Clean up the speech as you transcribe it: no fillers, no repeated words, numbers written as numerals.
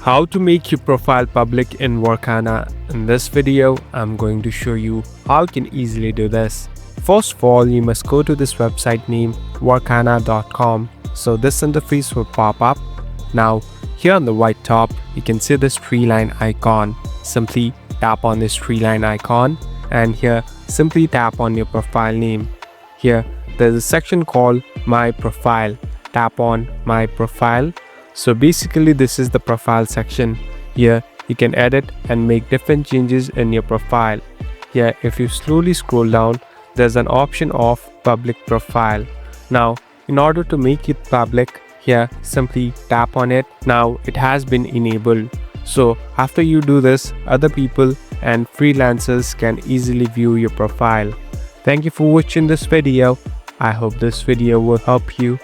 How to make your profile public in Workana. In this video, I'm going to show you how you can easily do this. First of all, you must go to this website named workana.com. So this interface will pop up. Now, here on the right top, you can see this tree line icon. Simply tap on this tree line icon, and here simply tap on your profile name. Here, there's a section called My Profile. Tap on My Profile. So basically this is the profile section. Here you can edit and make different changes in your profile. Here if you slowly scroll down, there's an option of public profile. Now in order to make it public, here simply tap on it. Now it has been enabled. So after you do this, other people and freelancers can easily view your profile. Thank you for watching this video. I hope this video will help you.